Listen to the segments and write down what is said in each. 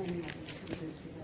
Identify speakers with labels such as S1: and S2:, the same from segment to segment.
S1: 목사님하고 친구들 제가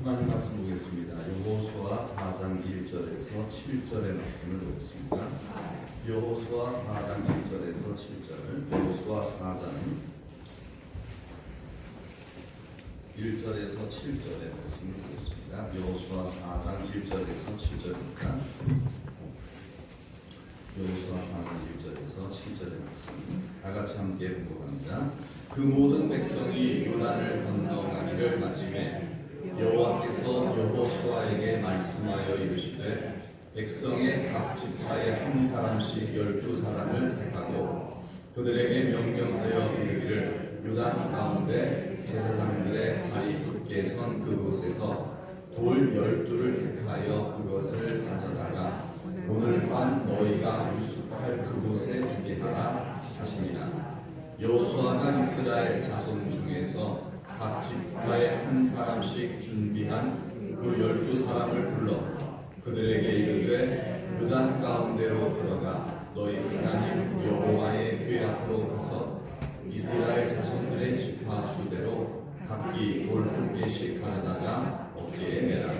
S1: 하나님 말씀 보겠습니다. 여호수아 4장 1절에서 7절의 말씀을 보겠습니다. 여호수아 4장 1절에서 7절. 여호수아 4장 1절에서 7절의 말씀을 보겠습니다. 여호수아 4장 1절에서 7절입니다. 여호수아 4장 1절에서 7절의 말씀 다 같이 함께 봉독합니다. 그 모든 백성이 요단을 건너가기를 마침에 여호와께서 여호수아에게 말씀하여 이르시되 백성의 각 지파에 한 사람씩 12사람을 택하고 그들에게 명령하여 이르기를 요단 가운데 제사장들의 발이 굳게 선 그곳에서 돌 12를 택하여 그것을 가져다가 오늘 밤 너희가 유숙할 그곳에 두게 하라 하시니라. 여호수아가 이스라엘 자손 중에서 각 지파에 한 사람씩 준비한 그 12사람을 불러 그들에게 이르되 요단 가운데로 들어가 너희 하나님 여호와의 궤 앞으로 가서 이스라엘 자손들의 지파 수대로 각기 돌 한 개씩 가져다가 어깨에 매라.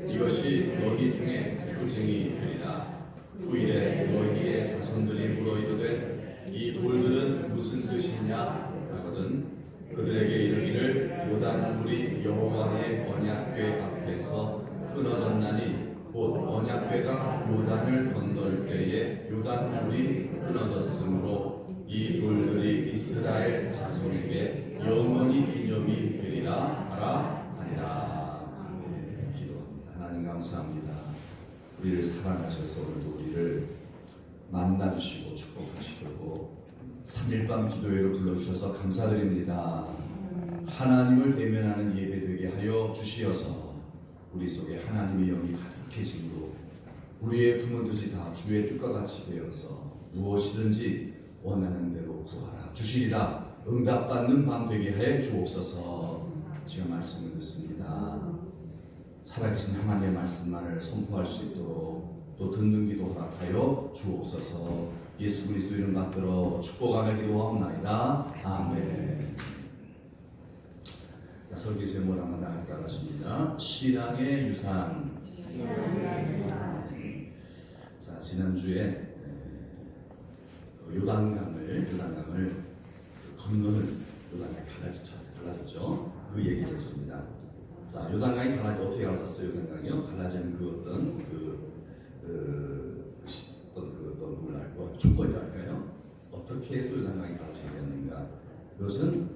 S1: 이것이 너희 중에 표징이 되리라. 후일에 너희의 자손들이 물어 이르되 이 돌들은 무슨 뜻이냐 하거든 그들에게 이르기를 요단물이 여호와의 언약궤 앞에서 끊어졌나니 곧 언약궤가 요단을 건널 때에 요단물이 끊어졌으므로 이 돌들이 이스라엘 자손에게 영원히 기념이 되리라 하라 하니라. 아멘. 기도합니다. 하나님 감사합니다. 우리를 사랑하셔서 오늘도 우리를 만나주시고 축복하시고 3일밤 기도회로 불러주셔서 감사드립니다. 하나님을 대면하는 예배되게 하여 주시어서 우리 속에 하나님의 영이 가득해짐으로 우리의 품은 뜻이 다 주의 뜻과 같이 되어서 무엇이든지 원하는 대로 구하라 주시리라. 응답받는 밤 되게 하여 주옵소서. 지금 말씀을 듣습니다. 살아계신 하나님의 말씀만을 선포할 수 있도록 또 듣는 기도 허락하여 주옵소서. 예수 그리스도 이름 받들어 축복하며 기도하옵나이다. 아멘. 설교 제목을 한번 다 같이 따라하십니다. 신앙의 유산. 자, 지난주에 요단강을 건너는 요단강이 갈라졌죠. 그 얘기를 했습니다. 자, 요단강이 어떻게 갈라졌어요? 요단강이요? 갈라지는 그 어떤 조건이랄까요? 어떻게 해서 요단강이 갈라지게 되었는가? 그것은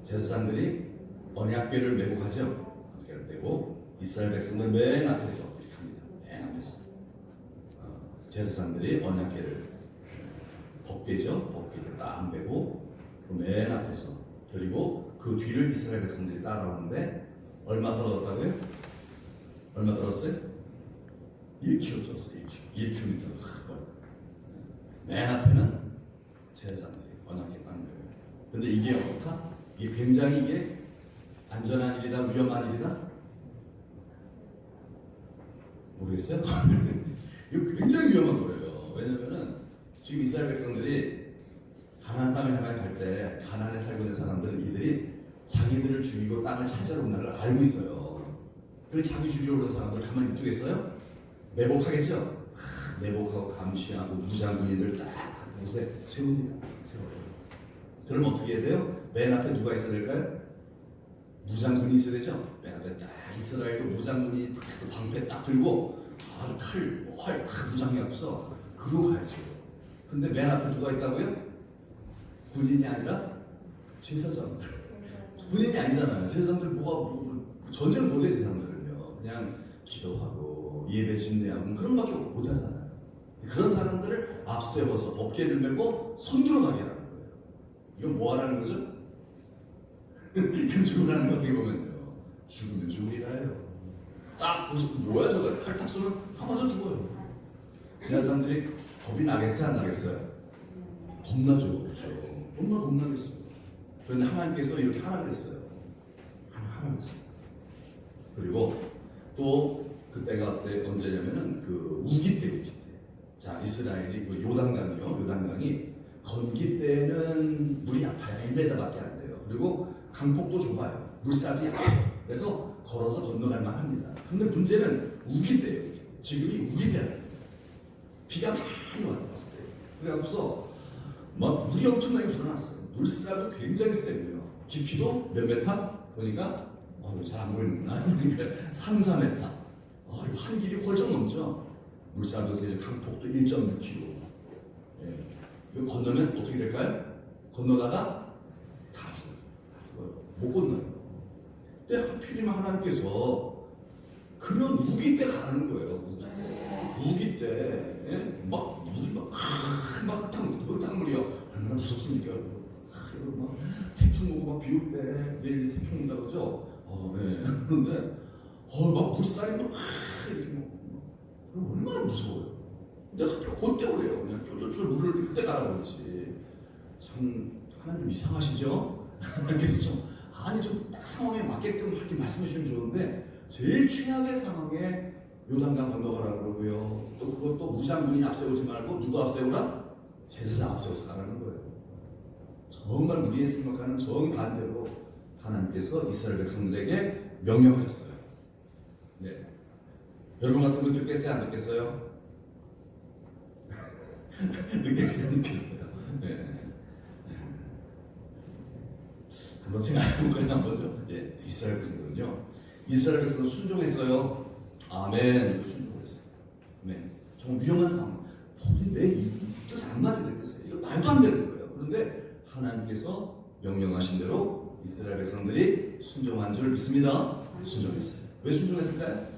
S1: 제사장들이 언약궤를 메고 가죠. 언약궤를 메고 이스라엘 백성들 맨 앞에서 이렇게 합니다. 맨 앞에서 제사장들이 언약궤를 법궤를 딱 메고 그 맨 앞에서 그리고 그 뒤를 이스라엘 백성들이 따라오는데 얼마 떨어졌다고요? 얼마 떨었어요? 1km 떨었어요. 1km. 맨 앞에는 제사장들이 언약궤 딱 메고. 근데 이게 어떻다? 이게 굉장히 이게 안전한 일이다, 위험한 일이다? 모르겠어요? 이거 굉장히 위험한 거예요. 왜냐면은 지금 이스라엘 백성들이 가나안 땅을 향해 갈 때 가나안에 살고 있는 사람들은 이들이 자기들을 죽이고 땅을 차지하러 온다는 걸 알고 있어요. 그리고 자기 죽이러 오는 사람들 가만히 냅두겠어요? 매복하겠죠? 매복하고 감시하고 무장군인들 딱 곳에 세웁니다. 세워요. 그럼 어떻게 해야 돼요? 맨 앞에 누가 있어야 될까요? 무장군이 있어야 되죠? 맨 앞에 딱 이스라엘도 무장군이 딱 방패 딱 들고 활 딱 무장해 갖고서 그러고 가야죠. 근데 맨 앞에 누가 있다고요? 군인이 아니라 제사장들. 군인이 아니잖아요. 제사장들 전쟁을 못해. 제사장들은요 그냥 기도하고 예배 집례하고 그런 밖에 못하잖아요. 그런 사람들을 앞세워서 어깨를 메고 손들어 가게 하라는 거예요. 이건 뭐 하라는 거죠? 이건 죽으라는 거 어떻게 보면요. 죽으면 죽으리라요. 딱 보면서 뭐야 저거 팔딱 쏘면 다 맞아 죽어요. 제사장들이 겁이 나겠어요? 안 나겠어요? 겁나죠. 그렇죠. 얼마나 겁나겠어요. 그런데 하나님께서 이렇게 하라고 했어요. 하라고 했어요. 그리고 또 그때가 언제냐면은 그 우기 때. 자, 이스라엘이 그 요단강이 건기 때는 물이 아파요. 1m밖에 안 돼요. 그리고 강폭도 좁아요. 물살이 약해요. 그래서 걸어서 건너갈 만합니다. 근데 문제는 우기 때예요. 지금이 우기 때예요. 비가 많이 왔을 때. 그래갖고서 막 물이 엄청나게 불어났어요. 물살도 굉장히 세고요. 깊이도 몇 메타? 보니까 잘 안 보이는구나. 3, 4m. 한 길이 훨씬 넘죠. 물살도 세죠. 강폭도 1.6km. 예. 이거 건너면 어떻게 될까요? 건너다가 다 죽어요. 다 죽어요. 못 건너요. 근데 하필이면 하나님께서 그런 우기 때 가라는 거예요. 우기 때. 예? 막 물이 막 흙탕물이요. 얼마나 무섭습니까? 이거 막 태풍 오고 막 비 올 때 내일 태풍 온다 그러죠. 네. 그런데 막 물살이 막 이렇게 그럼 얼마나 무서워요. 근데 하필 그때 오래요. 그냥 쫄쫄쫄 물을 그때 가라 그러지. 참 하나님 좀 이상하시죠? 그래서 좀 딱 상황에 맞게끔 하게 말씀해 주시면 좋은데 제일 최악의 상황에 요단강 건너가라 그러고요. 또 그것도 무장군이 앞세우지 말고 누구 앞세우라? 제사장 앞세워서 가라는 거예요. 정말 우리의 생각하는 정반대로 하나님께서 이스라엘 백성들에게 명령하셨어요. 네. 여러분 같은 분 듣겠어요? 안 듣겠어요? 듣겠어요? 안 듣겠어요? 네. 한번 생각해볼까요? 한번요? 네. 이스라엘 백성들은요. 이스라엘 백성은 순종했어요. 아멘. 순종했어요. 아멘. 정말 위험한 상황. 내 뜻 안 맞은 내 뜻이에요. 이거 말도 안 되는 거예요. 그런데 하나님께서 명령하신 대로 이스라엘 백성들이 순종한 줄 믿습니다. 순종했어요. 왜 순종했을까요?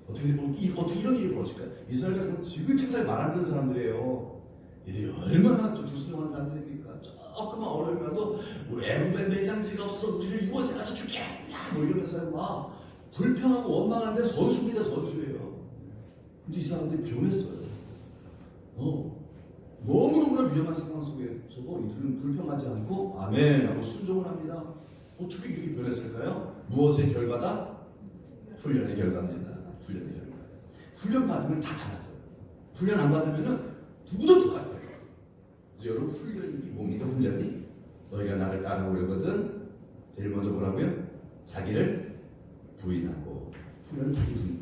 S1: 어떻게 이런 일이 벌어질까요? 이스라엘 백성은 지긋지긋하게 말 안 듣는 사람들이에요. 이들이 얼마나 좀 불순종한 사람들입니까? 조금만 어려움이라도 우리 애굽에 매장지가 없어 우리를 이곳에 가서 죽겠냐 뭐 이러면서 막 불평하고 원망하는데 선수입니다. 선수예요. 근데 이 사람들이 변했어요. 너무너무나 위험한 상황 속에서도 이들은 불평하지 않고 아멘 하고 순종을 합니다. 어떻게 이렇게 변했을까요? 무엇의 결과다? 훈련의 결과입니다. 훈련의 결과. 훈련 받으면 다 달라져요. 훈련 안 받으면 누구도 똑같아요. 그래서 여러분 훈련이 뭡니까? 훈련이 너희가 나를 따라오려거든 제일 먼저 뭐라고요? 자기를 부인하고 훈련은 자기 부인.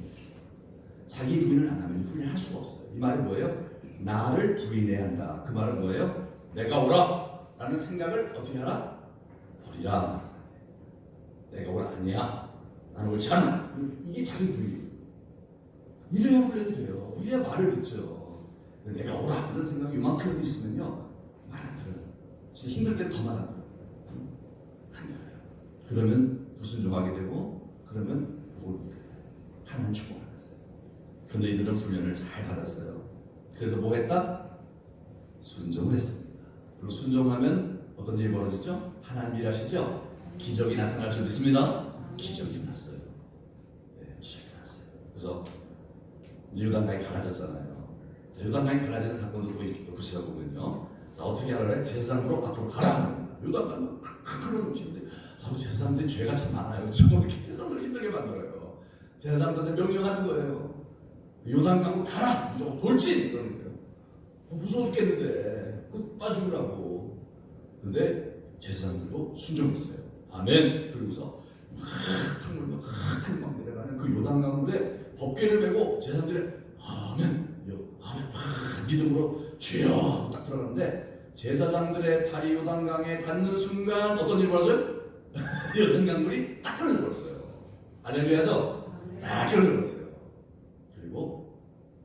S1: 자기 부인을 안 하면 훈련할 수가 없어요. 이 말은 뭐예요? 나를 부인해야 한다. 그 말은 뭐예요? 내가 오라 라는 생각을 어떻게 하라? 버리라. 내가 오라 아니야. 나는 옳지 않아. 이게 자기 부인. 이래야 훈련이 돼요. 이래야 말을 듣죠. 내가 오라 이런 생각이 이만큼도 있으면요 말 안 들어요. 진짜 힘들 때 더 말 안 들어요. 안 들어요. 그러면 불순종하게 되고 그러면 하나님 축복받았어요. 그런데 이들은 훈련을 잘 받았어요. 그래서 뭐 했다? 순종을 했습니다. 그리고 순종하면 어떤 일이 벌어지죠? 하나님 일하시죠? 기적이 나타날 줄 믿습니다. 기적이 났어요. 네, 기적이 났어요. 그래서 이제 요단강이 갈라졌잖아요. 요단강이 갈라지는 사건도 또 이렇게 또 구체적이거든요. 자, 어떻게 하라래? 제사장으로 앞으로 가라 합니다. 요단강은 큰 음식인데 제사장들이 죄가 참 많아요. 정말 이렇게 제사장들 힘들게 만들어요. 제사장들한테 명령하는 거예요. 요단강으로 가라! 무조건 돌진! 그러니까요. 무서워 죽겠는데 끝 빠지라고. 근데 제사장들도 순종했어요. 아멘. 그러고서 강물 막 내려가는 그 요단강물에 법궤를 메고 제사장들이 아멘. 아멘. 믿음으로 주여 딱 들어가는데 제사장들의 발이 요단강에 닿는 순간 어떤 일이 벌어져요? 요단강물이 딱 끊어져 버렸어요. 할렐루야죠? 딱 끊어져 버렸어요. 그리고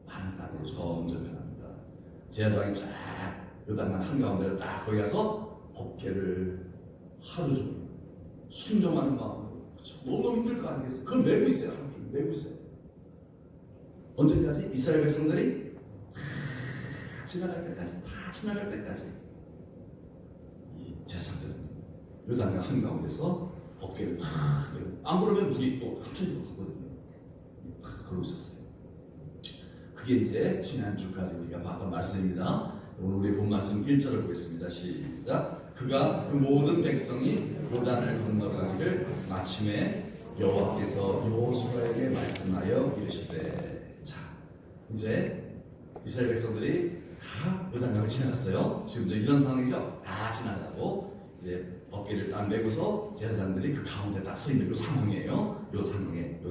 S1: 많은 땅으로 점점 변합니다. 제사장이 쫙 요단강 한가운데를 딱 거기 가서 법궤를 하루 종일 순종하는 마음으로 너무 힘들 거 아니겠어요? 그걸 메고 있어요. 하루 종일 메고 있어요. 언제까지? 이스라엘 백성들이 다 지나갈 때까지 이 제사장들은 요단강 한가운데서 법궤를 안 그러면 물이 또 합쳐지고 가거든요. 그러고 있었어요. 그게 이제 지난주까지 우리가 봤던 말씀입니다. 오늘 우리 본 말씀 1절을 보겠습니다. 시작. 그가 그 모든 백성이 요단을 건너가기를 마침에 여호와께서 여호수아에게 말씀하여 이르시되. 자, 이제 이스라엘 백성들이 다 요단강을 지나갔어요. 지금 이제 이런 상황이죠. 다 지나가고 이제 어깨를 딱 메고서 제사장들이 그 가운데 딱 서 있는 이 상황이에요. 이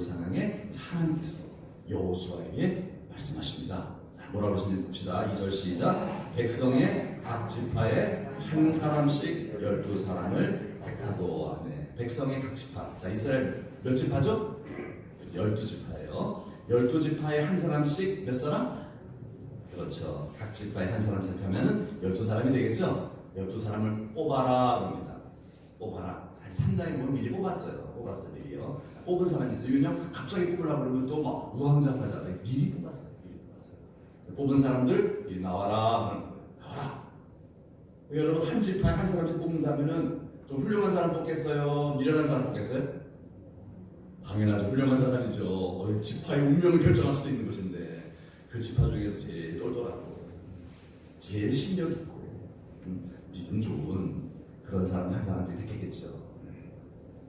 S1: 상황에 하나님께서 여호수아에게 말씀하십니다. 자, 뭐라고 하시는지 봅시다. 2절 시작. 백성의 각 지파에 한 사람씩 12사람을 택하고. 네. 백성의 각 지파. 자, 이스라엘 몇 지파죠? 12지파예요. 12지파에 한 사람씩 몇 사람? 그렇죠. 각 지파에 한 사람씩 하면은 12사람이 되겠죠? 12사람을 뽑아라 그럽니다. 뽑아라. 사실 3장에 보면 미리 뽑았어요. 미리요. 뽑은 사람이 있어요. 왜냐면 갑자기 뽑으려고 그러면 또 막 우왕좌왕하잖아요. 미리 뽑았어요. 뽑은 사람들 미리 나와라. 나와라. 여러분 한 지파에 한 사람씩 뽑는다면은 좀 훌륭한 사람 뽑겠어요? 미련한 사람 뽑겠어요? 당연하죠. 훌륭한 사람이죠. 지파의 운명을 결정할 수도 있는 것인데 그 지파 중에서 제일 똘똘하고 제일 신력 있고 믿음 좋은 그런 사람 한 사람들이 택했겠죠.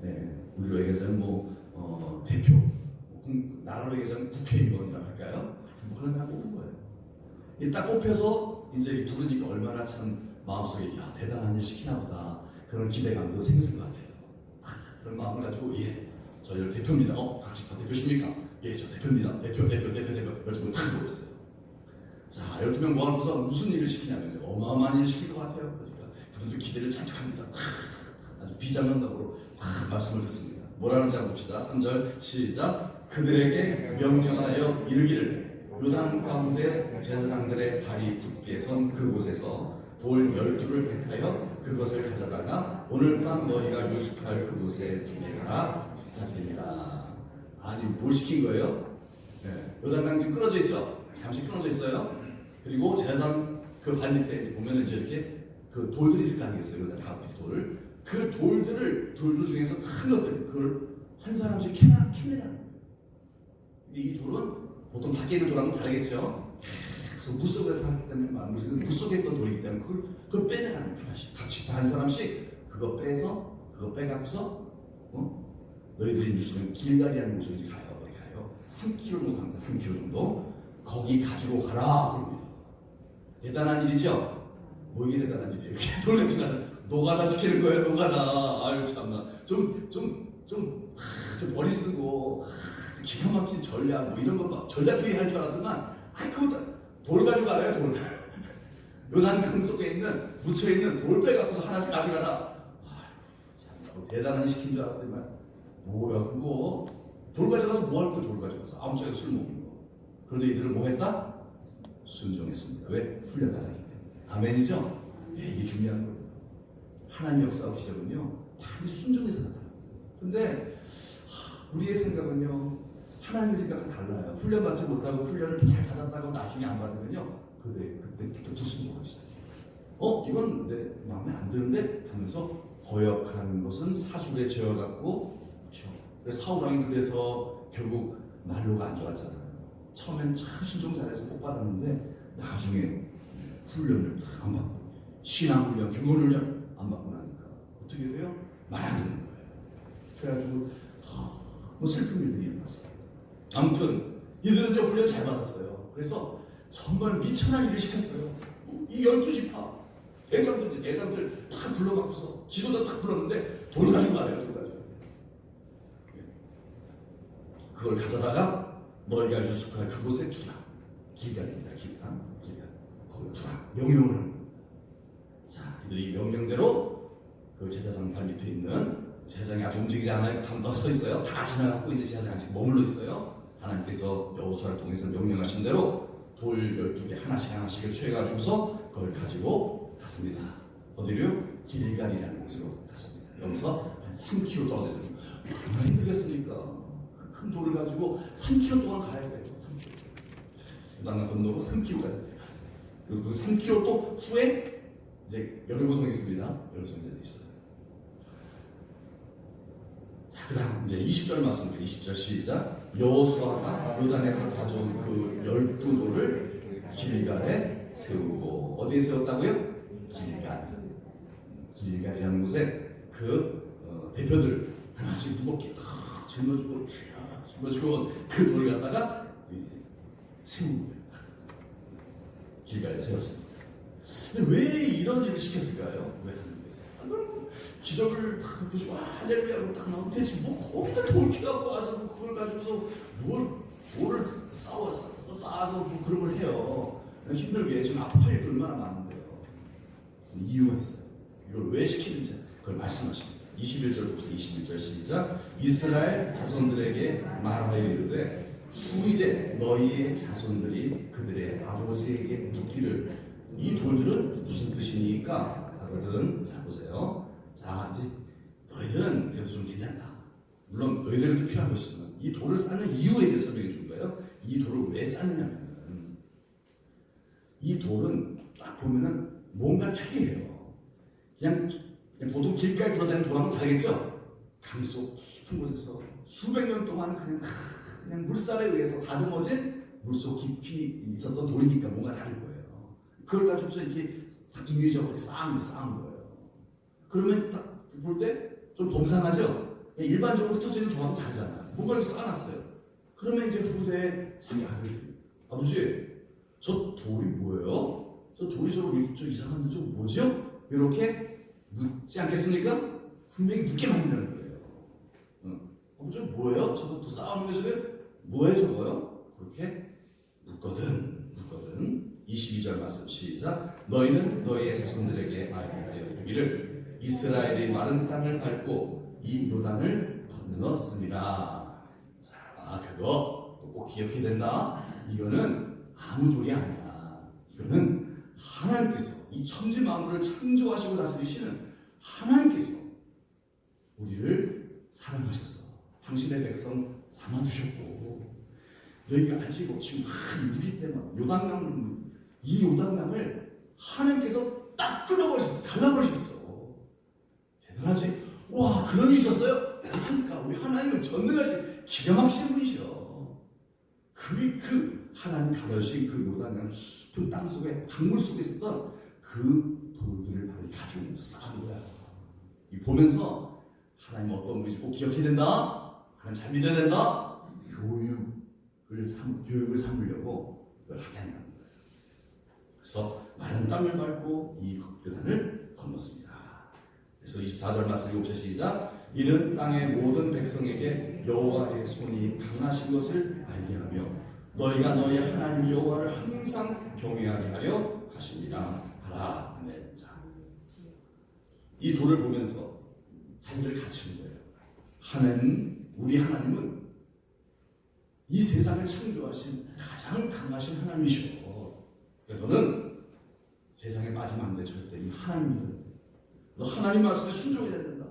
S1: 네, 우리로 얘기하자면 대표, 나라로 얘기하자면 국회의원이라고 할까요? 뭐 그런 사람 뽑은 거예요. 딱 뽑혀서 이제 부르니까 얼마나 참 마음속에 야 대단한 일 시키나 보다 그런 기대감도 생겼을 것 같아요. 그런 마음을 가지고 저희 대표입니다. 각 지파 대표십니까? 예, 저 대표입니다. 대표 12명 탁 모였어요. 자, 12명 모아놓고서 무슨 일을 시키냐면 어마어마한 일을 시킬 것 같아요. 그러니까 그분들 기대를 잔뜩 합니다. 아주 비장난답으로 말씀을 듣습니다. 뭐라는지 한번 봅시다. 3절 시작. 그들에게 명령하여 이르기를 요단 가운데 제사장들의 발이 굳게 선 그곳에서 돌 12를 택하여 그것을 가져다가 오늘 밤 너희가 유숙할 그곳에 두게 하라 하시니라. 아니 뭘 시킨 거예요? 네. 요단강 지금 끊어져 있죠? 잠시 끊어져 있어요. 그리고 제사장 그 발 밑에 보면은 이제 이렇게 그 돌들이 있을 거 아니겠어요? 요단 강 밑에 돌. 그 돌들 중에서 큰 것들 그걸 한 사람씩 캐내라는 거예요. 이 돌은 보통 밖에 있는 돌하고는 다르겠죠. 계속 물속에서 살았기 때문에 물속에 있던 돌이기 때문에 그걸 빼내라는 거예요. 하나씩 각 지파 한 사람씩 그거 빼갖고서 너희들이 유수는 길갈이라는 곳으로 이제 가요. 어디 가요? 3km 정도 갑니다. 3km 정도 거기 가지고 가라 그럽니다. 대단한 일이죠. 뭐 이게 대단한 일이에요? 돌 같은 거는 노가다 시키는 거예요. 노가다. 아유 참나. 좀 머리 쓰고 기가 막힌 전략 뭐 이런 거 막 전략회의 할 줄 알았더만 그거 돌 가지고 가래요. 돌. 요단강 속에 있는 묻혀 있는 돌 빼갖고서 하나씩 가져가라. 참 대단한 일 시킨 줄 알았더만 뭐야 그거 돌 가져가서 뭐 할 거야? 돌 가져가서 아무짝에 술 먹는 거. 그런데 이들은 뭐 했다? 순종했습니다. 왜? 훈련하기 때문에. 아멘이죠? 이게 중요한 거예요. 하나님 역사하고 시작은요 반드시 순종해서 나타납니다. 근데 우리의 생각은요 하나님의 생각과 달라요. 훈련 받지 못하고 훈련을 잘 받았다고 나중에 안 받으면요 그때부터 불순종하기 시작해요. 이건 내 마음에 안 드는데 하면서 거역하는 것은 사술의 죄와 같고 그렇죠. 그래서 사울왕이 그래서 결국 말로가 안 좋았잖아요. 처음엔 참 순종 잘해서 복 받았는데 나중에 훈련을 안 받고 신앙훈련, 경건훈련 안 받고 나니까 어떻게 돼요? 말 안 듣는 거예요. 그래가지고 뭐 슬픈 일들이 일어났어요. 아무튼 이들은 이제 훈련 잘 받았어요. 그래서 정말 미천한 일을 시켰어요. 이 12지파 대장들 다 불러갖고서 지도자 딱 불렀는데 돌 가지고 가래요. 돌 가지고. 그걸 가져다가 너희가 유숙할 그곳에 두라. 길갈입니다. 길갈. 거기 두라. 명령을 하는 겁니다. 자, 이들이 명령대로 그 제사장 발 밑에 있는 제사장이 아직 움직이지 않아요. 다 서 있어요. 다 지나갔고 이제 제사장이 아직 머물러 있어요. 하나님께서 여호수아를 통해서 명령하신 대로 돌 12개 하나씩을 취해가지고서 그걸 가지고 갔습니다. 어디로요? 길갈이라는 곳으로 갔습니다. 여기서 한 3km 떨어져서 얼마나 힘들겠습니까? 그 큰 돌을 가지고 3km 동안 가야 돼요. 3km. 요단강 건너고 3km 가야 돼요. 그리고 그 3km 또 후에 이제 여리고성이 있습니다. 여리고성이 있어요. 자, 그 다음 이제 20절 말씀드려요. 20절 시작. 여호수아가 요단에서 가져온 그 12돌을 길갈에 세우고 어디에 세웠다고요? 길갈이라는 곳에 그 대표들 하나씩 무겁게 짊어지고 그 돌을 갖다가 이제 세운 거예요. 길갈에 세웠습니다. 근데 왜 이런 일을 시켰을까요? 왜 하나님께서? 기적을 딱 보시고 할렐루야로 딱 나오면 되지 뭐 거기다 돌키 갖고 와서 뭐 그걸 가지고서 뭐를 쌓아서 뭐 그런 걸 해요. 힘들게 지금 아파할 일 얼마나 많은데요. 이유가 있어요. 이걸 왜 시키는지 그걸 말씀하십니다. 21절부터 21절 시작. 이스라엘 자손들에게 말하여 이르되 후일에 너희의 자손들이 그들의 아버지에게 묻기를 이 돌들은 무슨 뜻이니까 하거든. 자 보세요. 자 이제 너희들은 그래도 좀 괜찮다. 물론 너희들도 필요한 것이지만 이 돌을 쌓는 이유에 대해 설명해 준 거예요. 이 돌을 왜 쌓느냐면 이 돌은 딱 보면은 뭔가 특이해요. 그냥 보통 길가에 돌아다니는 돌하고는 다르겠죠? 강속 깊은 곳에서 수백 년 동안 그냥 물살에 의해서 다듬어진 물속 깊이 있었던 돌이니까 뭔가 다를 거예요. 그걸 가지고서 이렇게 인위적으로 쌓은 거예요. 그러면 딱 볼 때 좀 범상하죠? 일반적으로 흩어지는 돌하고 다르잖아요. 뭔가 이렇게 쌓아놨어요. 그러면 이제 후대에 자기 아들이 아버지 저 돌이 뭐예요? 저 돌이 저 이상한데 저 뭐죠? 이렇게 묻지 않겠습니까? 분명히 묻게 만드는 거예요. 저 뭐예요? 저것도 쌓아놓은 게 저게 뭐예요 저거요? 그렇게 묻거든. 22절 말씀 시작. 너희는 너희의 자손들에게 말하여 이르기를 이스라엘이 마른 땅을 밟고 이 요단을 건넜습니다. 자, 그거 꼭 기억해야 된다. 이거는 아무 돌이 아니야. 이거는 하나님께서 이 천지 만물을 창조하시고 다스리시는 하나님께서 우리를 사랑하셔서 당신의 백성 삼아주셨고 너희가 알지 지금 우리 때만 이 요단강을 하나님께서 딱 끊어버리셨어. 갈라버리셨어. 대단하지? 와 그런 일이 있었어요? 그러니까 우리 하나님은 전능하시 기가 막히신 분이셔. 그 하나님 가르신 그 요단강 깊은 땅 속에 강물 속에 있었던 그 돌들을 바로 가지고 오면서 쌓은 거야. 이 보면서 하나님 어떤 분이지 꼭 기억해야 된다. 하나님 잘 믿어야 된다. 교육을 삼으려고 그걸 하게 한다는 거예요. 그래서 마른 땅을 밟고 이 요단을 건넜습니다. 그래서 24절 말씀 7절 시작. 이는 땅의 모든 백성에게 여호와의 손이 강하신 것을 알게 하며 너희가 너희 하나님 여호와를 항상 경외하게 하려 하심이라 하라. 아멘. 자, 이 돌을 보면서 자기를 가르치는 거예요. 우리 하나님은 이 세상을 창조하신 가장 강하신 하나님이시고 너는 세상에 빠지면 안 돼. 절대 이 하나님 믿어야 돼. 너 하나님 말씀에 순종해야 된다.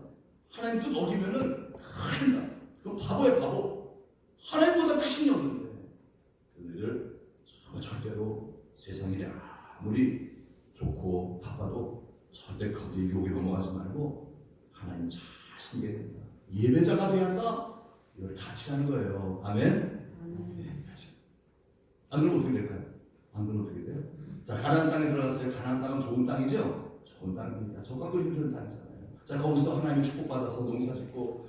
S1: 하나님 뜻 어기면은 큰일 나. 그건 바보야 바보. 하나님보다 크신 이 없는데 너희들 절대로 세상 일이 아무리 좋고 바빠도 절대 거기에 유혹에 넘어가지 말고 하나님 잘 섬겨야 된다. 예배자가 되어야 한다. 이걸 같이 하는 거예요. 아멘. 네, 같이. 안 그러면 어떻게 될까요? 안 그러면 어떻게 돼요? 자, 가나안 땅에 들어갔어요. 가나안 땅은 좋은 땅이죠? 좋은 땅입니다. 젖과 꿀이 흐르는 땅이잖아요. 자, 거기서 하나님의 축복받아서 농사 짓고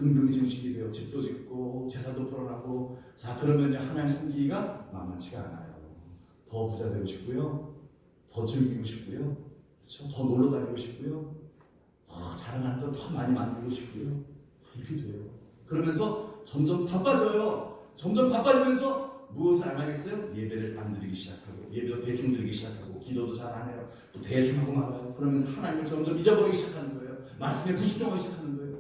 S1: 은근히 증식이 되어 집도 짓고 제사도 풀어나고 자, 그러면 하나님 섬기기가 만만치가 않아요. 더 부자 되고 싶고요. 더 즐기고 싶고요. 그렇죠? 더 놀러 다니고 싶고요. 더 자랑할 것 더 많이 만들고 싶고요. 이렇게 돼요. 그러면서 점점 바빠져요. 점점 바빠지면서 무엇을 안 하겠어요? 예배를 안 드리기 시작하고 예배도 대충 드리기 시작하고 기도도 잘 안 해요. 또 대충 하고 말아요. 그러면서 하나님을 점점 잊어버리기 시작하는 거예요. 말씀에 불순종하기 시작하는 거예요.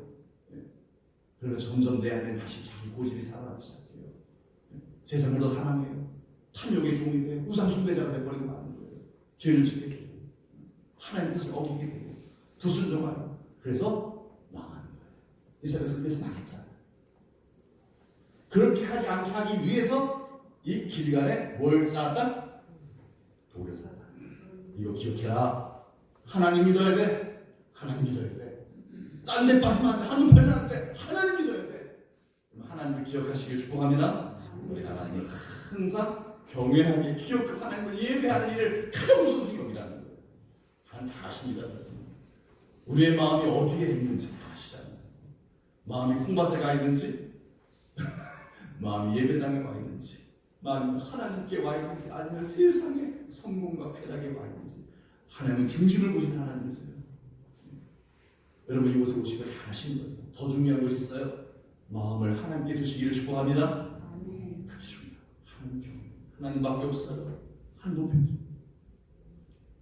S1: 그러면 점점 내 안에 다시 자기 고집이 살아나기 시작해요. 세상을 더 사랑해요. 탐욕의 종이 돼요. 우상숭배자가 되어버리고 마는 거예요. 죄를 짓게 되고 하나님 뜻을 어기게 되고 불순종하요. 그래서 망하는 거예요. 이스라엘에서 그래서 망했잖아요. 그렇게 하지 않게 하기 위해서 이 길갈에 뭘 쌓았다? 돌을 쌓았다. 이거 기억해라. 하나님 믿어야 돼. 하나님 믿어야 돼. 딴 데 빠지면 안 돼. 한눈 팔면 안 돼. 하나님 믿어야 돼. 하나님을 기억하시길 축복합니다. 우리 하나님을 항상 경외하게 기억하고 하나님을 예배하는 일을 가장 우선순위 여기라는 거예요. 하나님 다 아십니다. 우리의 마음이 어디에 있는지 다 아시잖아요. 마음이 콩밭에 가 있는지 마음이 예배당에 와 있는지 마음이 하나님께 와 있는지 아니면 세상의 성공과 쾌락에 와 있는지 하나님은 중심을 보신 하나님이세요. 여러분 이곳에 오시고 잘 하시는 거예요. 더 중요한 것이 있어요. 마음을 하나님께 두시기를 축복합니다. 그게 중요해요. 하나님밖에 없어요. 하나님 높입니다.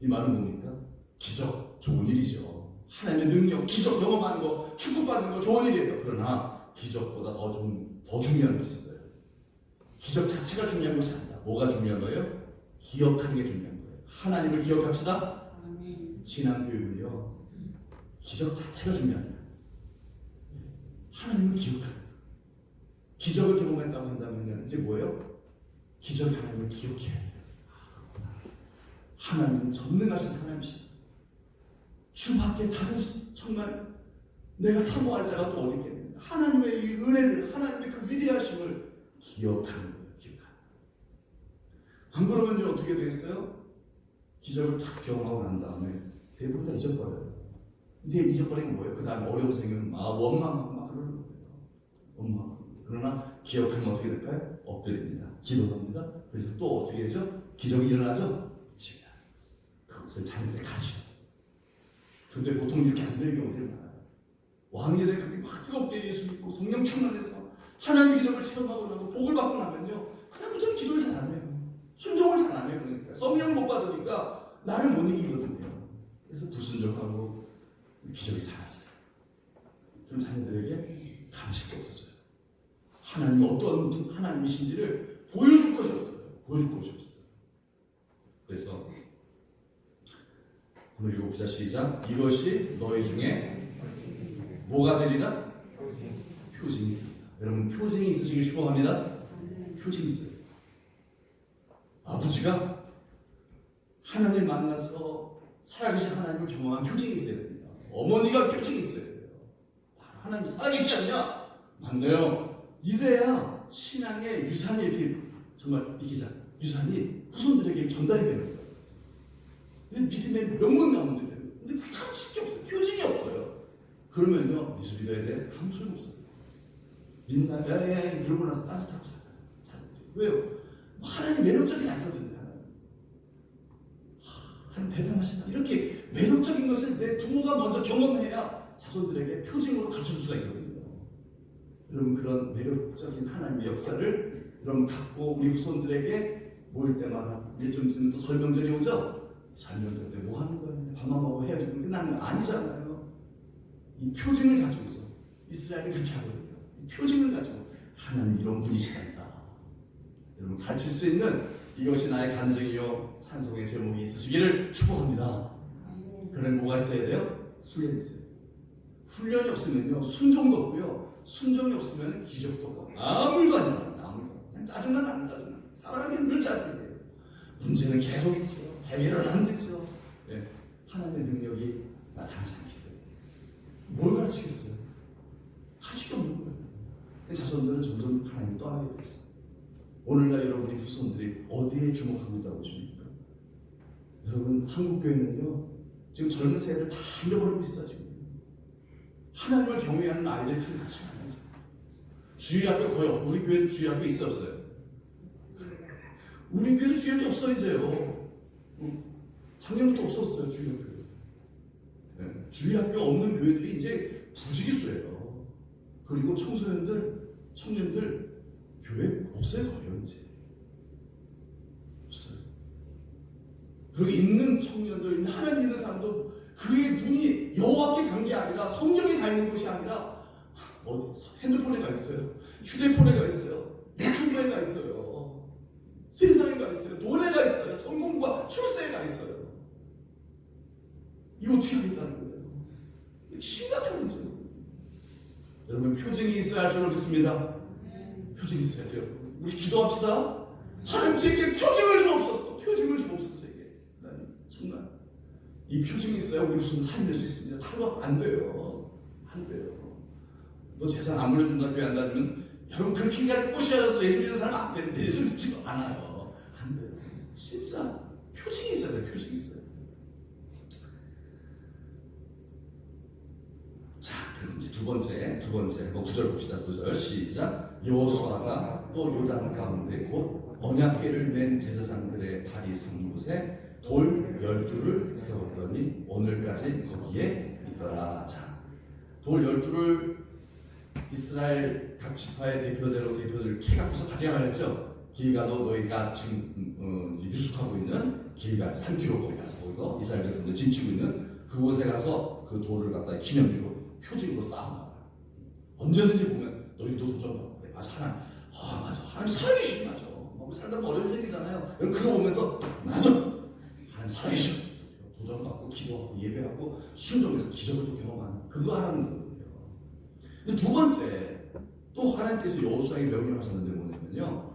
S1: 이 말은 뭡니까? 기적, 좋은 일이죠. 하나님의 능력, 기적 경험하는 거, 축복받는 거 좋은 일이에요. 그러나 기적보다 더 중요한 것이 있어요. 기적 자체가 중요한 것이 아니라 뭐가 중요한 거예요? 기억하는 게 중요한 거예요. 하나님을 기억합시다. 신앙교육은요, 기적 자체가 중요합니다. 하나님을 기억하는 거예요. 기적을 경험했다고 한다면 이제 뭐예요? 기적 하나님을 기억해야 돼요. 하나님은 전능하신 하나님이시다. 주밖에 다른 정말 내가 사모할 자가 또 어디 있겠는가. 하나님의 이 은혜를, 하나님의 그 위대하심을 기억하는 거예요. 기억하는 거예요. 안 그러면요 어떻게 되겠어요? 기적을 다 경험하고 난 다음에 대부분 다 잊어버려요. 근데 잊어버리는 게 뭐예요? 그 다음에 어려움 생기면 막 원망하고 막 그러는 거예요. 원망하고. 그러나 기억하면 어떻게 될까요? 엎드립니다. 기도합니다. 그래서 또 어떻게 되죠? 기적이 일어나죠? 그것을 자녀들이 가르치죠. 근데 보통 이렇게 안 되는 경우들이 많아요. 왕년에 그렇게 막 뜨겁게 예수 믿고 성령 충만해서 하나님 기적을 체험하고 나고 복을 받고 나면요 그다음부터는 기도를 잘 안 해요. 순종을 잘 안 해요. 그러니까 성령을 못 받으니까 나를 못 이기거든요. 그래서 불순종하고 기적이 사라져요. 그럼 자녀들에게 가르칠 게 없어져요. 하나님이 어떤 하나님이신지를 보여줄 것이 없어요. 보여줄 것이 없어요. 그래서 오늘 읽어봅시다. 시작. 이것이 너희 중에 뭐가 되리라? 표징이 되리라. 여러분 표징이 있으시길 축복합니다. 표징이 있어요. 아버지가 하나님 만나서 살아계신 하나님을 경험한 표징이 있어야 됩니다. 어머니가 표징이 있어야 돼요. 하나님 살아계시지 않냐? 맞네요. 이래야 신앙의 유산이 이렇게 정말 이기자 유산이 후손들에게 전달이 되는 거예요. 믿음의 명문 가운데 되는. 근데 가르칠 게 없어요. 표징이 없어요. 그러면요, 예수 믿어야 돼? 아무 소용 없어요. 믿나? 야, 그러고 나서 딴짓하고 살아요. 왜요? 하나님 매력적이지 않거든요. 하나님 대단하시다. 이렇게 매력적인 것을 내 부모가 먼저 경험해야 자손들에게 표징으로 가르쳐줄 수가 있거든요. 여러분 그런 매력적인 하나님의 역사를 여러분 갖고 우리 후손들에게 모일 때마다 이제 좀 있으면 또 설명절이 오죠? 설명절 때 뭐 하는 거예요? 밥만 먹고 헤어지면 끝나는 거 아니잖아요. 이 표징을 가지고서 이스라엘이 그렇게 하거든요. 이 표징을 가지고 하나님 이런 분이시다. 여러분 가르칠 수 있는 이것이 나의 간증이요 찬송의 제목이 있으시기를 축복합니다. 그런데 뭐가 있어야 돼요? 훈련이 있어요. 훈련이 없으면요 순종도 없고요 순종이 없으면 기적도 없고 아무 일도 하지 마요. 아무 일도. 그냥 짜증만 나는 짜증만. 사람에게 늘 짜증이에요. 문제는 계속 있죠. 해결은 안 되죠. 네. 하나님의 능력이 나타나지 않기 때문에 뭘 가르치겠어요? 가르치기 없는 거예요. 자손들은 점점 하나님을 떠나게 되어 있어요. 오늘날 여러분의 후손들이 어디에 주목하고 있다고 보십니까? 여러분 한국교회는요 지금 젊은 세대를 다 잃어버리고 있어요. 지금 하나님을 경외하는 아이들이 그리 많지 않아요. 주일학교 거의 없고 우리 교회는 주일학교 있어 없어요? 우리 교회는 주일학교 없어 이제요. 작년부터 없었어요 주일학교. 네. 주일학교 없는 교회들이 이제 부지기수예요. 그리고 청소년들, 청년들 교회 없어요 거의 이제 없어요. 그리고 있는 청년들, 하나님 믿는 사람도 그의 눈이 여호와께 간 게 아니라 성령이 가 있는 것이 아니라 핸드폰에 가 있어요. 휴대폰에 가 있어요. 유튜브에 가 있어요. 세상에 가 있어요. 노래가 있어요. 성공과 출세에 가 있어요. 이거 어떻게 하겠다는 거예요? 심각한 문제예요. 여러분 표징이 있어야 할 줄 믿습니다. 표징이 있어야 돼요. 우리 기도합시다. 하나님 제게 표징을 주옵소서. 표징을 주옵소서. 정말 이 표징이 있어야 우리 후손 살릴 수 있습니다. 탈락 안 돼요. 안 돼요. 너 재산 안 물려준다 교회 안 다니면 여러분 그렇게까지 꼬셔서 예수 믿는 사람 안 되는데 예수 믿지도 않아요. 안 돼요. 진짜 표징이 있어야 돼요. 표징이 있어요. 자, 그럼 이제 두 번째 9절 봅시다. 9절 시작. 여호수아가 또 요단 가운데 곧 언약궤를 맨 제사장들의 발이 선 곳에 돌 12를 세웠더니 오늘까지 거기에 있더라. 자, 돌 12를 이스라엘 각 지파의 대표들 캐갖고서 가져가라 했죠. 길가도 너희가 지금 유숙하고 있는 길가 3km 거기 가서 거기서 이스라엘 백성들 진치고 있는 그곳에 가서 그 돌을 갖다 기념비로 표징으로 쌓아놔라. 언제든지 보면 너희도 도전받고 그래. 맞아 하나님. 아 맞아 하나님 살아계시지 맞아. 우리 살다 보면 어려운 세계잖아요. 여러분 그거 보면서 맞아 하나님 살아계셔. 도전받고 기도하고 예배하고 순종해서 기적을 또 경험하는 그거 하는 거거든요. 근데 두 번째 또 하나님께서 여호수아에게 명령하셨는데 뭐냐면요.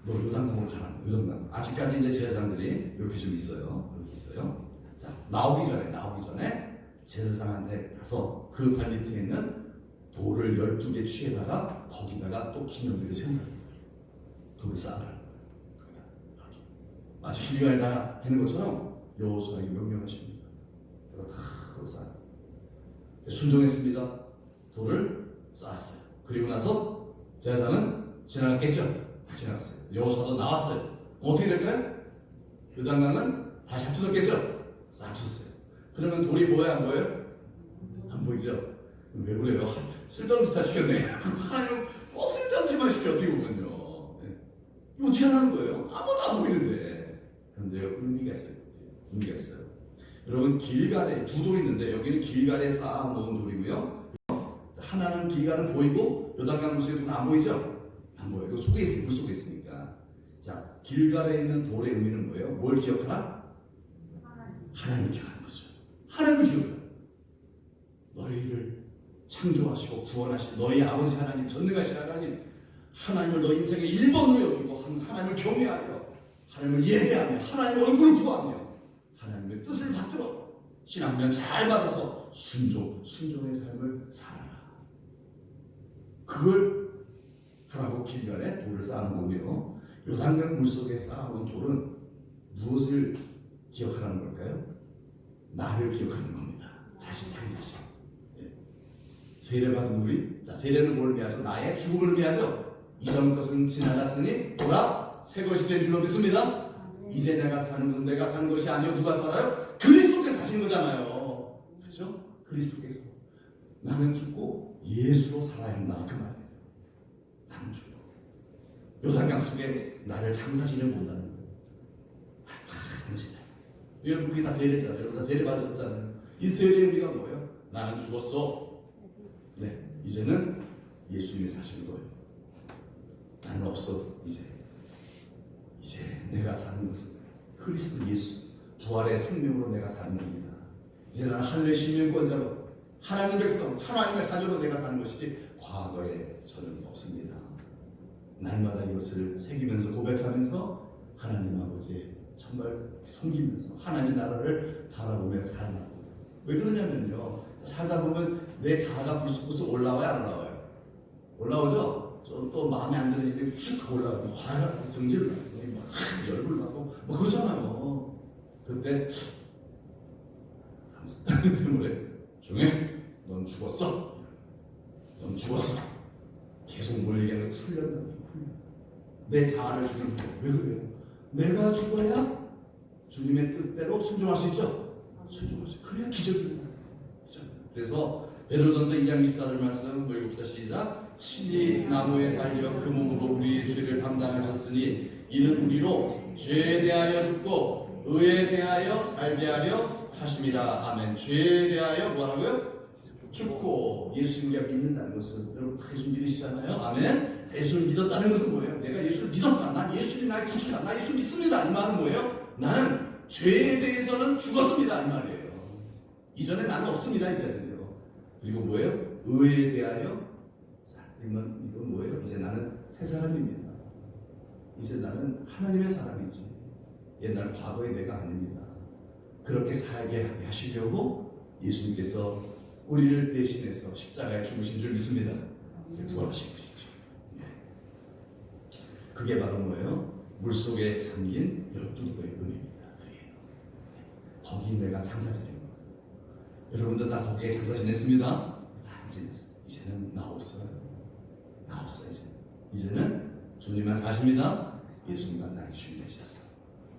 S1: 너 요단강으로 가라. 요단강. 아직까지 이제 제사장들이 이렇게 좀 있어요. 이렇게 있어요. 자 나오기 전에 제사장한테 가서 그 발 밑에 있는 돌을 12개 취에다가 거기다가 또 기념비를 세운다. 돌을 쌓아라. 마치 길갈에다가 하는 것처럼 여호수아에게 명령하십니다. 그래서 다 돌을 쌓아요. 순종했습니다. 돌을 쌓았어요. 그리고 나서 제사장은 지나갔겠죠? 다 지나갔어요. 여호수아도 나왔어요. 어떻게 될까요? 요단강은 다시 합쳐졌겠죠? 싹 합쳤어요. 그러면 돌이 뭐야 안 보여요? 안 보이죠? 왜 그래요? 쓸데없는 짓 하시겠네. 하나님 쓸데없는 짓만 시켜 어떻게 보면요. 네. 이거 어떻게 하는 거예요? 아무도 안 보이는데. 그런데 의미가 있어요. 의미가 있어요. 여러분 길갈에 두 돌이 있는데 여기는 길갈에 쌓아 놓은 돌이고요. 하나는 길갈은 보이고 요단강 물속에는 안 보이죠? 안 보여요. 그 속에 있어요. 물 속에 있으니까. 자 길갈에 있는 돌의 의미는 뭐예요? 뭘 기억하라? 하나님을 기억하는 거죠. 하나님을 기억하라. 너희를 창조하시고 구원하신 너희 아버지 하나님, 전능하신 하나님, 하나님을 너 인생의 1번으로 여기고 항상 하나님을 경외하여 하나님을 예배하며 하나님의 얼굴을 구하며 하나님의 뜻을 받들어 신앙면 잘 받아서 순종의 삶을 살아라. 그걸 하라고 길갈에 돌을 쌓는 거고요. 요단강 물속에 쌓아놓은 돌은 무엇을 기억하라는 걸까요? 나를 기억하는 겁니다. 자기 자신. 세례받은 우리, 자 세례는 뭘 의미하죠? 나의 죽음을 의미하죠. 이전 것은 지나갔으니 보라 새 것이 된 줄로 믿습니다. 이제 내가 사는 것은 내가 사는 것이 아니요 누가 살아요? 그리스도께서 사신 거잖아요. 그렇죠? 그리스도께서 나는 죽고 예수로 살아야 한다 그 말이에요. 나는 죽고 요단강 속에 나를 장사신을 본다는 거예요. 다 장사신을. 여러분 그게 다 세례잖아요. 여러분 다 세례 받으셨잖아요. 이 세례의 의미가 뭐예요? 나는 죽었어. 네, 이제는 예수님이 사시는 거예요. 나는 없어. 이제 내가 사는 것은 그리스도 예수 부활의 생명으로 내가 사는 겁니다. 이제 나는 하늘의 시민권자로 하나님 백성 하나님의 사조로 내가 사는 것이지 과거에 저는 없습니다. 날마다 이것을 새기면서 고백하면서 하나님 아버지 정말 섬기면서 하나님 나라를 바라보며 살아가고. 왜 그러냐면요, 살다 보면 내 자아가 불쑥불쑥 올라와요 안 올라와요? 올라오죠? 좀 또 마음에 안 드는 일이 휙 올라가고 화가 성질을 나고 막 열불 나고 뭐 그러잖아요. 그때 때문에 중에 넌 죽었어. 넌 죽었어. 계속 뭘 얘기하는 훈련. 내 자아를 죽이는 거. 왜 그래요? 내가 죽어야 주님의 뜻대로 순종할 수 있죠. 순종하죠. 그래야 기적입니다. 그래서 베드로전서 2장 24절 말씀 읽읍시다. 시작. 친히 나무에 달려 그 몸으로 우리의 죄를 감당하셨으니 이는 우리로 죄에 대하여 죽고 의에 대하여 살게 하려 하심이라. 아멘. 죄에 대하여 뭐라고요? 죽고 예수님을 믿는다는 것은 여러분 다 예수 믿으시잖아요. 아멘. 예수를 믿었다는 것은 뭐예요? 내가 예수를 믿었다. 난 예수님이 나의 구주다. 나 예수 믿습니다. 이 말은 뭐예요? 나는 죄에 대해서는 죽었습니다. 이 말이에요. 이전에 나는 없습니다. 이제는요. 그리고 뭐예요? 의에 대하여 이건 뭐예요? 이제 나는 새 사람입니다. 이제 나는 하나님의 사람이지. 옛날 과거의 내가 아닙니다. 그렇게 살게 하시려고 예수님께서 우리를 대신해서 십자가에 죽으신 줄 믿습니다. 부활하신 것이죠. 그게 바로 뭐예요? 물속에 잠긴 12개의 은혜입니다. 거기 내가 장사 지낸 거예요. 여러분들 다 거기에 장사 지냈습니다? 다 지냈어요. 이제는 나 없어요. 나 없어요. 이제는 주님만 사십니다. 예수님만 나의 주인 되셨어요.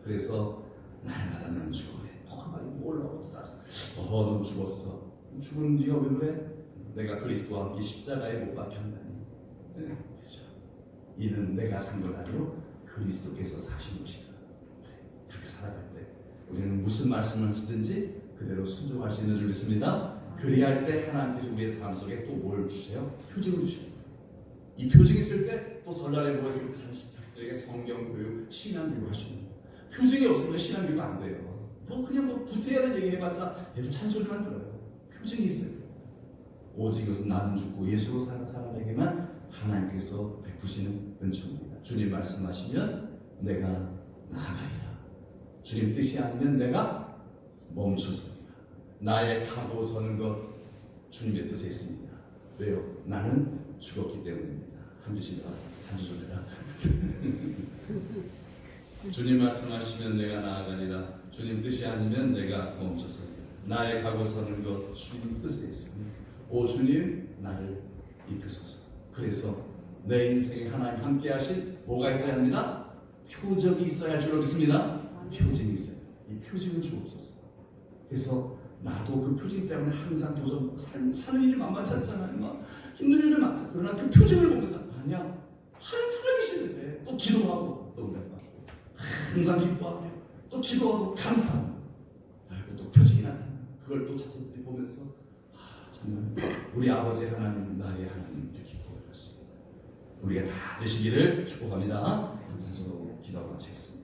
S1: 그래서 날마다 나는 죽어래. 말이 뭐 올라오고 짜증. 넌 죽었어. 죽은 네가 왜 그래? 내가 그리스도와 함께 십자가에 못 박혔나니 네, 그렇죠. 이는 내가 산 것 아니요 그리스도께서 사신 것이다. 그렇게 살아갈 때 우리는 무슨 말씀을 하시든지 그대로 순종할 수 있는 줄 믿습니다. 그리할 때 하나님께서 우리의 삶 속에 또 뭘 주세요? 표징을 주십니다. 이 표징이 있을 때 또 설날에 모였을 때 자식들에게 성경 교육, 신앙 교육 하시는 거예요. 표징이 없으면 신앙 교육 안 돼요. 그냥 구태하는 얘기 해봤자 얘들 찬소리만 들어요. 표징이 있어요. 오직 이것은 나는 죽고 예수로 사는 사람에게만 하나님께서 베푸시는 은총입니다. 주님 말씀하시면 내가 나아가리라. 주님 뜻이 아니면 내가 멈춰서리라. 나의 가고 서는 것 주님의 뜻에 있습니다. 왜요? 나는 죽었기 때문입니다. 한 주시다. 한 주 좀 해라. 주님 말씀하시면 내가 나아가리라. 주님 뜻이 아니면 내가 멈춰서리라. 나의 가고 서는 것 주님 뜻에 있습니다. 오 주님 나를 이끄소서. 그래서 내 인생에 하나님 함께 하신 뭐가 있어야 합니다? 표적이 있어야 할 줄 믿습니다. 표징이 있어요. 이 표징은 주옵소서. 그래서 나도 그 표징 때문에 항상 도전 사는 일이 만만치 않잖아요. 막 힘든 일도 많죠. 그러나 그 표징을 보면서 아니야 하나님 살아계시는데 또 기도하고 또 응답받고 항상 기뻐하고 또 기도하고 감사하고 또 표징이 나타나는 그걸 또 자손들이 보면서 정말 우리 아버지 하나님 나의 하나님 이렇게 기뻐했습니다. 우리가 다 되시기를 축복합니다. 한탄으로 기도하고 마치겠습니다.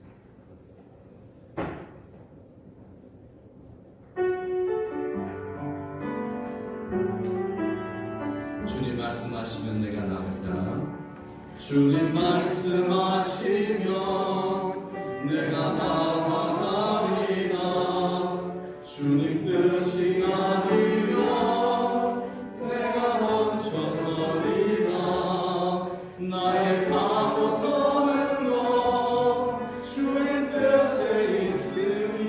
S1: 주님 말씀하시면 내가 나가리라. 주님 말씀하시면 내가 나가리라. 주님 뜻이 아니면 내가 멈춰서리라. 나의 가고 서는 것 주의 뜻에 있으니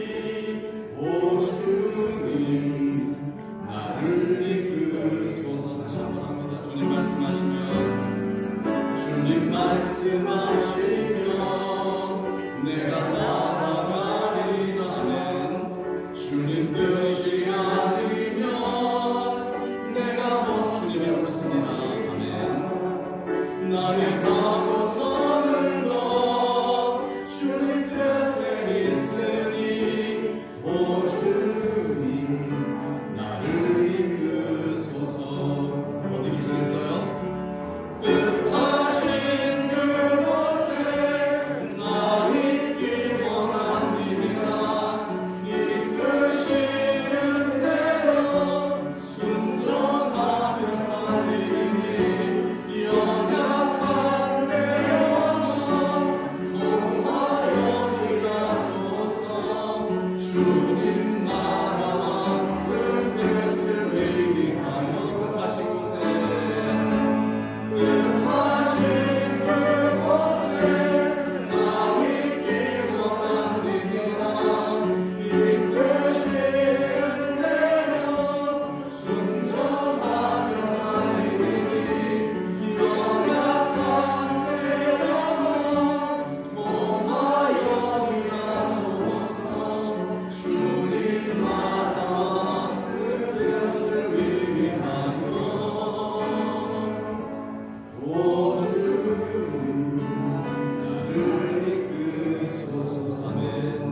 S1: 오 주님 나를 이끄소서. 다시 한번 합니다. 주님 말씀하시면 주님 말씀하시면 내가 나아가리라는 주님 뜻이 아니면 내가 주님이 옳습니다. 아멘. 나의 가고 서는 것 주님 뜻에 있으니 오 주님 나를 이끄소서. 어디 계시겠어요? 뜻하신 그곳에 나 있기 원합니다. 이끄시는 대로 순종하며 살리니 연약한 내 영혼 통하여 일하소서. 주님 나라와 그 뜻을 위하여 뜻하신 곳에 뜻하신 그곳에 나 있기 원합니다. 이끄시는 대로 순종하며 살리니 연약한 내 영혼 통하여 일하소서. 주님 나라와 그 뜻을 위하여 오 주님 나를 이끄소서. 아멘.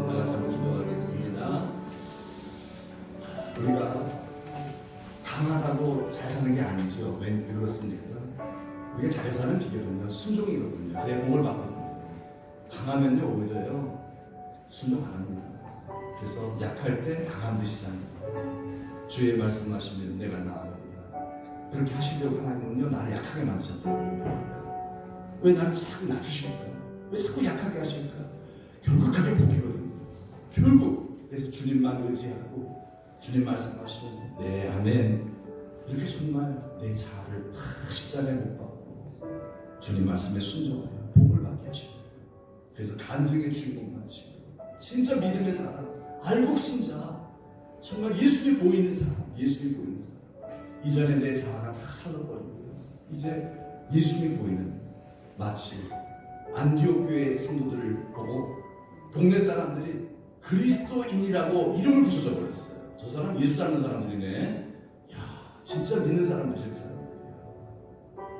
S1: 다 같이 한번 기도하겠습니다. 우리가 강하다고 잘 사는 게 아니죠. 왜 그렇습니까? 우리가 잘 사는 비결은요 순종이거든요. 그래 복을 받거든요. 강하면요 오히려요 순종 안 합니다. 그래서 약할 때 강한 듯이 삽니다. 주의 말씀하시면 내가 나아가리라. 그렇게 하시려고 하나님은요 나를 약하게 만드셨다고 합니다. 왜 나를 자꾸 낮추실까? 왜 자꾸 약하게 하실까? 결국 그게 복이거든요. 결국 그래서 주님만 의지하고 주님 말씀하시면 네 아멘 이렇게 정말 내 자아를 다 십자가에 못 박고 주님 말씀에 순종하여 복을 받게 하시고 그래서 간증의 주인공 만드시고 진짜 믿음의 사람 알고 신자 정말 예수님이 보이는 사람 예수님이 보이는 사람 이전에 내 자아가 다 사라져버리고요 이제 예수님이 보이는 마치 안디옥 교회 성도들을 보고 동네 사람들이 그리스도인이라고 이름을 붙여줘 버렸어요. 저 사람 예수 닮은 사람들이네. 야 진짜 믿는 사람들이 사람들이에요.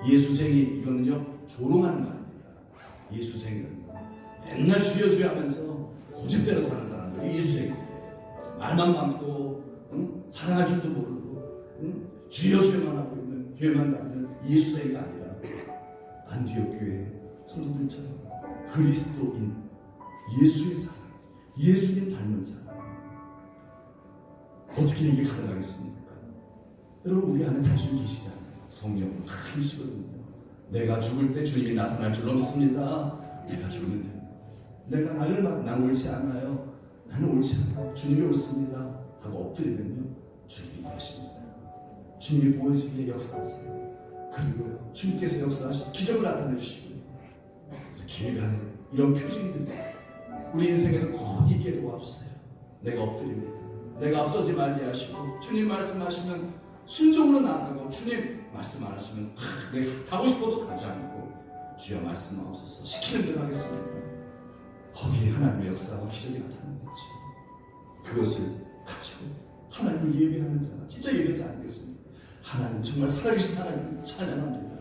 S1: 예수쟁이, 이거는요 조롱하는 말입니다. 예수쟁이는 맨날 주여 주여 하면서 고집대로 사는 사람들이 예수쟁이예요. 말만 많고 사랑할 줄도 모르고 주여 주여만 하고 있는 교회만 다니는 예수쟁이가 아니라 안디옥 교회 성도들처럼 그리스도인, 예수의 사람, 예수님 닮은 사람. 어떻게 이게 가능하겠습니까? 여러분, 우리 안에 다 주님 계시잖아요. 성령 계시거든요. 내가 죽을 때 주님이 나타날 줄 믿습니다. 내가 죽으면 됩니다. 내가 나는 옳지 않아요. 나는 옳지 않아요. 주님이 옳습니다 하고 엎드리면요 주님이 이러십니다. 주님이 보여지기에 역사하세요. 그리고 주님께서 역사하시고 기적을 나타내 주시고, 길 가는 이런 표징들이 우리 인생에는 꼭 있게 도와주세요. 내가 엎드립니다. 내가 앞서지 말게 하시고, 주님 말씀하시면 순종으로 나아가고, 주님 말씀 안 하시면 내가 가고 싶어도 가지 않고, 주여 말씀하옵소서 시키는 대로 하겠습니다. 거기에 하나님의 역사와 기적이 나타나는 거지. 그것을 가지고 하나님을 예배하는 자가 진짜 예배자 아니겠습니까? 하나님 정말 살아계신 하나님을 찬양합니다.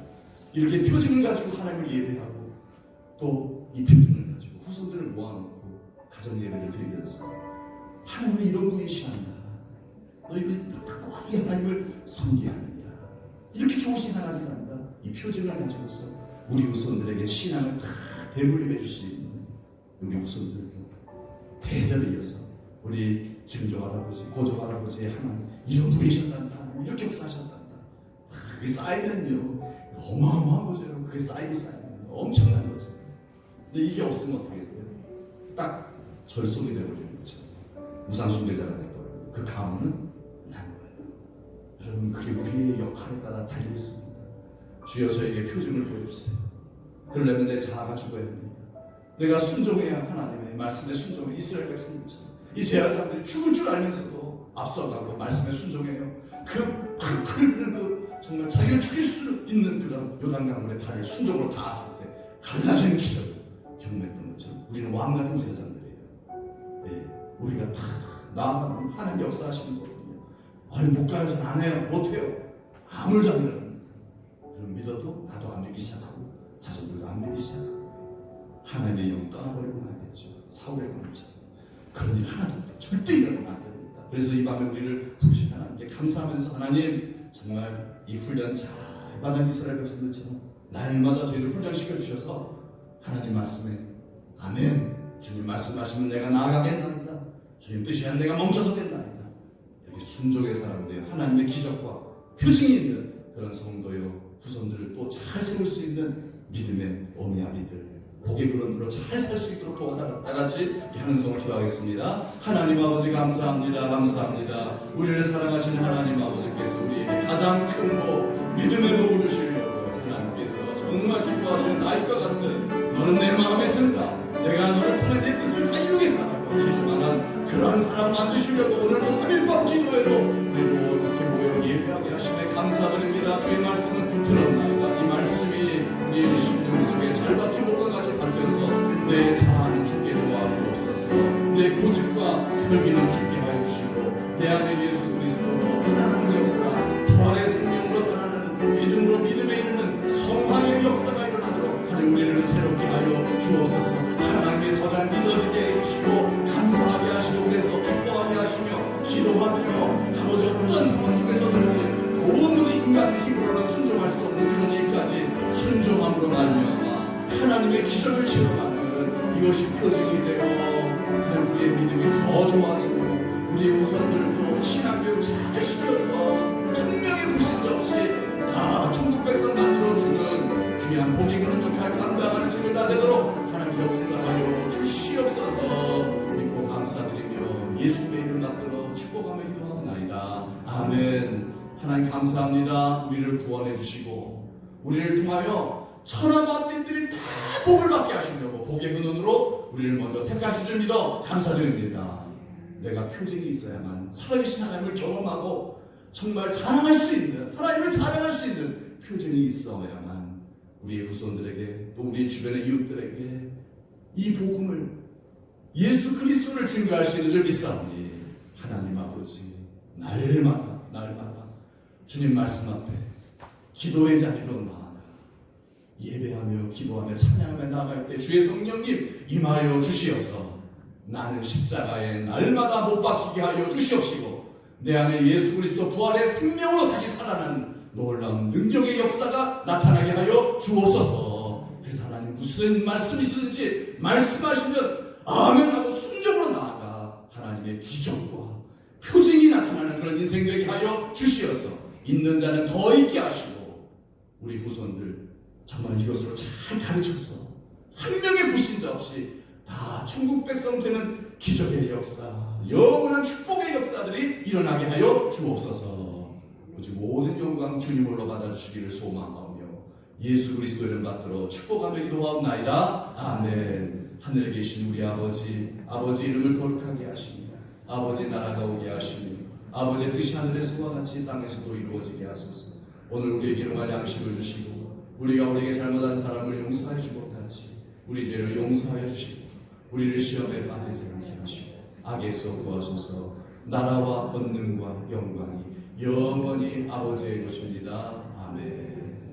S1: 이렇게 표징을 가지고 하나님을 예배하고, 또 이 표징을 가지고 후손들을 모아놓고 가정 예배를 드리면서 하나님은 이런 분이시란다. 너희는 꼭 이 하나님을 섬기하느니라. 이렇게 좋으신 하나님이란다. 이 표징을 가지고서 우리 후손들에게 신앙을 다 대물림해 줄 수 있는 우리 후손들도 대대를 이어서 우리 증조할아버지, 고조할아버지의 하나님 이런 분이셨단다. 하나님 이렇게 역사하셨단다. 그게 쌓이면요 어마어마한 거죠. 그게 쌓이면 엄청난 거죠. 근데 이게 없으면 어떻게 돼요? 딱 절속이 되어버리는 거죠. 우상숭배자가 되어버리고 그 가문은 난 거예요. 여러분, 그게 우리의 역할에 따라 달려 있습니다. 주여 저에게 표징을 보여주세요. 그러려면 내 자아가 죽어야 합니다. 내가 순종해야 하나님의 말씀에 순종해. 이스라엘 백성들처럼 이 제사장들이 죽을 줄 알면서도 앞서가고 말씀에 순종해요. 그 정말 자기를 죽일 수 있는 그런 요단강물의 발을 순종으로 닿았을 때 갈라지는 기적을 경험했던 것처럼 우리는 왕 같은 제사장들이에요. 네, 우리가 다 나아가면 하나님 역사하시는 거거든요. 아니 못 가요, 전 안 해요, 못 해요. 아무 일도 안 일어납니다. 그럼 믿어도 나도 안 믿기 시작하고 자손들도 안 믿기 시작하고 하나님의 영 떠나버리고 말겠죠. 사울의 강물처럼. 그런 일 하나도 절대 일어나면 안 됩니다. 그래서 이 밤에 우리를 부르신 하나님께 감사하면서, 하나님 정말 이 훈련 잘 받은 이스라엘 백성들처럼 날마다 저희를 훈련시켜 주셔서 하나님 말씀에 아멘, 주님 말씀하시면 내가 나아가겠나이다, 주님 뜻이야 내가 멈춰서 된다이다, 이렇게 순종의 사람들, 하나님의 기적과 표징이 있는 그런 성도요 후손들을 또 잘 세울 수 있는 믿음의 어미아비들, 복의 근원으로 잘 살 수 있도록 도와달라. 다같이 하는 성을 기도하겠습니다. 하나님 아버지 감사합니다. 감사합니다. 우리를 사랑하시는 하나님 아버지께서 우리에게 가장 큰 복, 믿음의 복을 주시려고 하나님께서 정말 기뻐하시는 나일과 같은 너는 내 마음에 든다, 내가 너를 통해 내 뜻을 다 이루겠다 하실 만한 그러한 사람 만드시려고 오늘도 3일밤 기도회로 우리로 이렇게 모여 예배하게 하심에 감사드립니다. 주의 말씀은 들었나이다. 이 말씀이 우리의 심령 속에 잘 박힌 목과 같이 박혀서 내 자아는 죽게 도와주옵소서. 내 고집과 혈기는 죽게 하여 주시고 내 안에 예수 그리스도로 살아나는 역사, 부활의 생명으로 살아나는 믿음으로 믿음에 이르는 성화의 역사가 일어나도록 하나님 우리를 새롭게 하여 주옵소서. 하나님의 더 잘 믿어지게 해주시고 감사하게 하시고 그래서 기뻐하게 하시며 기도하며 아버지 어떤 상황 속에서든 도무지 인간의 힘으로는 순종할 수 없는 그런 일까지 순종함으로 말미암아 하나님의 기적을 체험하는 이것이 표징이 되어 하나님 우리의 믿음이 더 좋아지고 우리의 후손들도 신학교육 잘 시켜서 한 명의 불신자 없이 다 천국 백성 만들어주는 귀한 복이 그런 역할 감당하는 집을 다 되도록 하나님 역사하여 주시옵소서. 믿고 감사드리며 예수의 이름 받들어 축복하며 기도하옵나이다. 아멘. 하나님 감사합니다. 우리를 구원해 주시고 우리를 통하여 천하만민들이 다 복을 받게 하시려고 복의 근원으로 우리를 먼저 택하신 줄 믿어 감사드립니다. 내가 표징이 있어야만 살아계신 하나님을 경험하고 정말 자랑할 수 있는, 하나님을 자랑할 수 있는 표징이 있어야만 우리의 후손들에게 또 우리 주변의 이웃들에게 이 복음을, 예수 그리스도를 증거할 수 있는 줄 믿사오니 하나님 아버지 날마다 주님 말씀 앞에 기도의 자리로 나아가 예배하며 기도하며 찬양하며 나아갈 때 주의 성령님 임하여 주시어서 나는 십자가에 날마다 못 박히게 하여 주시옵시고 내 안에 예수 그리스도 부활의 생명으로 다시 살아나는 놀라운 능력의 역사가 나타나게 하여 주옵소서. 그래서 하나님 무슨 말씀이시든지 말씀하시면 아멘하고 순종으로 나아가 하나님의 기적과 표징이 나타나는 그런 인생 되게 하여 주시어서 있는 자는 더 있게 하시고 우리 후손들 정말 이것으로 잘 가르쳐서 한 명의 불신자 없이 다 천국 백성 되는 기적의 역사, 영원한 축복의 역사들이 일어나게 하여 주옵소서. 오직 모든 영광 주님으로 받아주시기를 소망하며 예수 그리스도 이름 받들어 축복하며 기도하옵나이다. 아멘. 하늘에 계신 우리 아버지 이름을 거룩하게 하시며 아버지 나라가 오게 하시며 아버지의 뜻이 하늘에서와 같이 땅에서도 이루어지게 하소서. 오늘 우리에게 일용할 양식을 주시고 우리가 우리에게 잘못한 사람을 용서해 주것 같이 우리 죄를 용서하여 주시고 우리를 시험에 빠지지 않게 하시고 악에서 구하소서. 나라와 권능과 영광이 영원히 아버지의 것입니다. 아멘.